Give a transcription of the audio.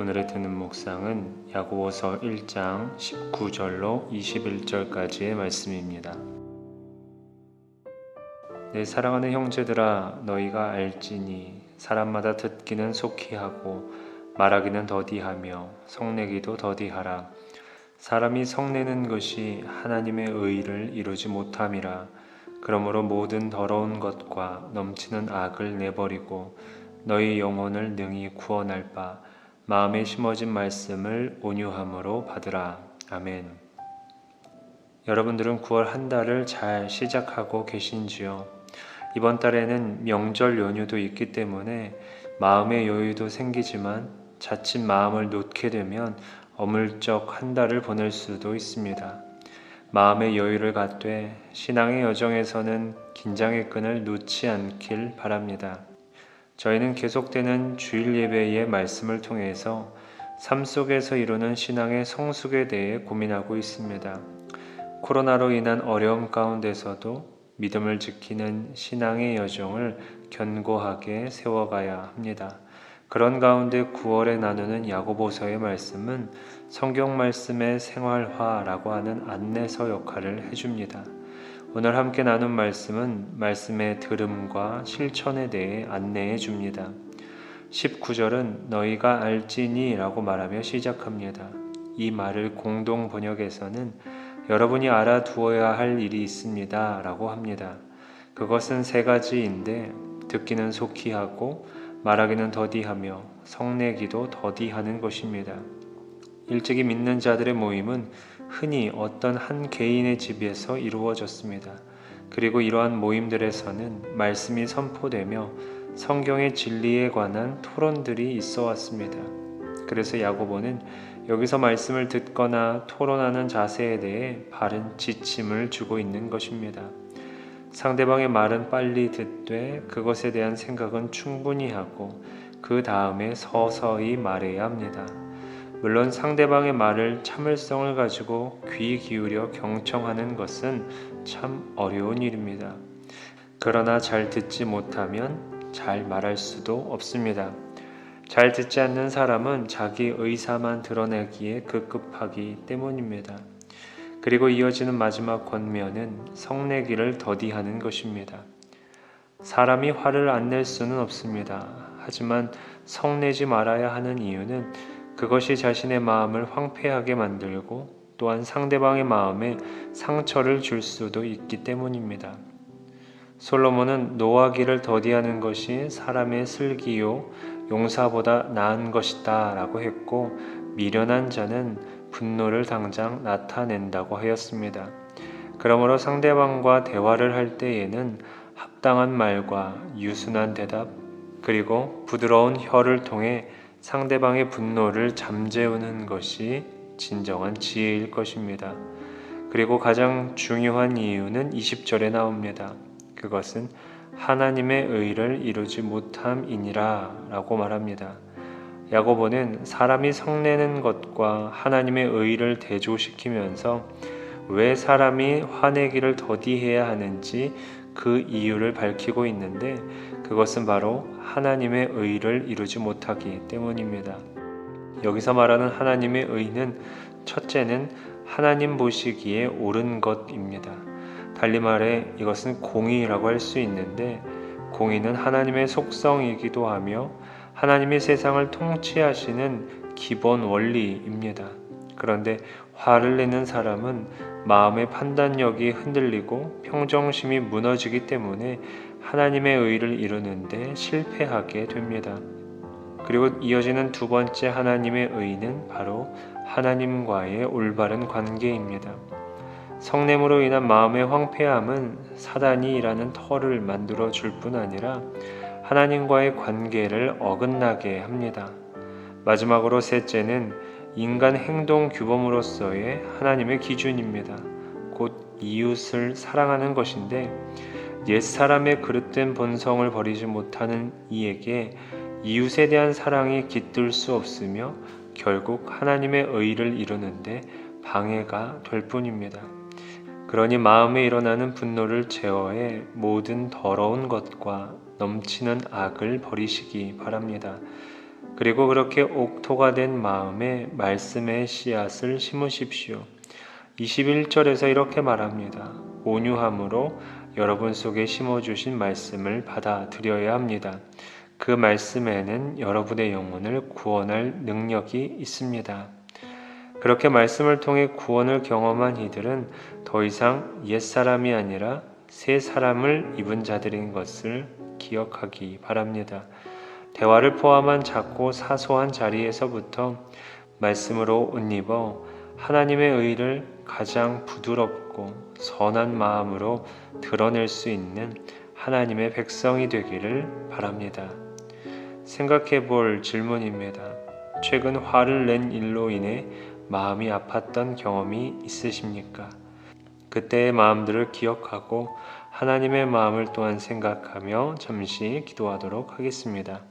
오늘의 듣는 묵상은 야고보서 1장 19절로 21절까지의 말씀입니다. 내 사랑하는 형제들아, 너희가 알지니 사람마다 듣기는 속히 하고 말하기는 더디하며 성내기도 더디하라. 사람이 성내는 것이 하나님의 의를 이루지 못함이라. 그러므로 모든 더러운 것과 넘치는 악을 내버리고 너희 영혼을 능히 구원할 바 마음에 심어진 말씀을 온유함으로 받으라. 아멘. 여러분들은 9월 한 달을 잘 시작하고 계신지요? 이번 달에는 명절 연휴도 있기 때문에 마음의 여유도 생기지만 자칫 마음을 놓게 되면 어물쩍 한 달을 보낼 수도 있습니다. 마음의 여유를 갖되 신앙의 여정에서는 긴장의 끈을 놓지 않길 바랍니다. 저희는 계속되는 주일 예배의 말씀을 통해서 삶 속에서 이루는 신앙의 성숙에 대해 고민하고 있습니다. 코로나로 인한 어려움 가운데서도 믿음을 지키는 신앙의 여정을 견고하게 세워가야 합니다. 그런 가운데 9월에 나누는 야고보서의 말씀은 성경 말씀의 생활화라고 하는 안내서 역할을 해줍니다. 오늘 함께 나눈 말씀은 말씀의 들음과 실천에 대해 안내해 줍니다. 19절은 너희가 알지니 라고 말하며 시작합니다. 이 말을 공동 번역에서는 여러분이 알아두어야 할 일이 있습니다 라고 합니다. 그것은 세 가지인데 듣기는 속히 하고 말하기는 더디하며 성내기도 더디하는 것입니다. 일찍이 믿는 자들의 모임은 흔히 어떤 한 개인의 집에서 이루어졌습니다. 그리고 이러한 모임들에서는 말씀이 선포되며 성경의 진리에 관한 토론들이 있어 왔습니다. 그래서 야고보는 여기서 말씀을 듣거나 토론하는 자세에 대해 바른 지침을 주고 있는 것입니다. 상대방의 말은 빨리 듣되 그것에 대한 생각은 충분히 하고 그 다음에 서서히 말해야 합니다. 물론 상대방의 말을 참을성을 가지고 귀 기울여 경청하는 것은 참 어려운 일입니다. 그러나 잘 듣지 못하면 잘 말할 수도 없습니다. 잘 듣지 않는 사람은 자기 의사만 드러내기에 급급하기 때문입니다. 그리고 이어지는 마지막 권면은 성내기를 더디하는 것입니다. 사람이 화를 안 낼 수는 없습니다. 하지만 성내지 말아야 하는 이유는 그것이 자신의 마음을 황폐하게 만들고 또한 상대방의 마음에 상처를 줄 수도 있기 때문입니다. 솔로몬은 노하기를 더디하는 것이 사람의 슬기요 용사보다 나은 것이다 라고 했고 미련한 자는 분노를 당장 나타낸다고 하였습니다. 그러므로 상대방과 대화를 할 때에는 합당한 말과 유순한 대답 그리고 부드러운 혀를 통해 상대방의 분노를 잠재우는 것이 진정한 지혜일 것입니다. 그리고 가장 중요한 이유는 20절에 나옵니다. 그것은 하나님의 의를 이루지 못함이니라 라고 말합니다. 야고보는 사람이 성내는 것과 하나님의 의를 대조시키면서 왜 사람이 화내기를 더디해야 하는지 그 이유를 밝히고 있는데 그것은 바로 하나님의 의를 이루지 못하기 때문입니다. 여기서 말하는 하나님의 의는 첫째는 하나님 보시기에 옳은 것입니다. 달리 말해 이것은 공의라고 할 수 있는데 공의는 하나님의 속성이기도 하며 하나님이 세상을 통치하시는 기본 원리입니다. 그런데 화를 내는 사람은 마음의 판단력이 흔들리고 평정심이 무너지기 때문에 하나님의 의를 이루는데 실패하게 됩니다. 그리고 이어지는 두 번째 하나님의 의는 바로 하나님과의 올바른 관계입니다. 성냄으로 인한 마음의 황폐함은 사단이 일하는 터를 만들어 줄 뿐 아니라 하나님과의 관계를 어긋나게 합니다. 마지막으로 셋째는 인간 행동 규범으로서의 하나님의 기준입니다. 곧 이웃을 사랑하는 것인데 옛사람의 그릇된 본성을 버리지 못하는 이에게 이웃에 대한 사랑이 깃들 수 없으며 결국 하나님의 의를 이루는데 방해가 될 뿐입니다. 그러니 마음에 일어나는 분노를 제어해 모든 더러운 것과 넘치는 악을 버리시기 바랍니다. 그리고 그렇게 옥토가 된 마음에 말씀의 씨앗을 심으십시오. 21절에서 이렇게 말합니다. 온유함으로 여러분 속에 심어주신 말씀을 받아들여야 합니다. 그 말씀에는 여러분의 영혼을 구원할 능력이 있습니다. 그렇게 말씀을 통해 구원을 경험한 이들은 더 이상 옛사람이 아니라 새 사람을 입은 자들인 것을 기억하기 바랍니다. 대화를 포함한 작고 사소한 자리에서부터 말씀으로 옷 입어 하나님의 의를 가장 부드럽고 선한 마음으로 드러낼 수 있는 하나님의 백성이 되기를 바랍니다. 생각해 볼 질문입니다. 최근 화를 낸 일로 인해 마음이 아팠던 경험이 있으십니까? 그때의 마음들을 기억하고 하나님의 마음을 또한 생각하며 잠시 기도하도록 하겠습니다.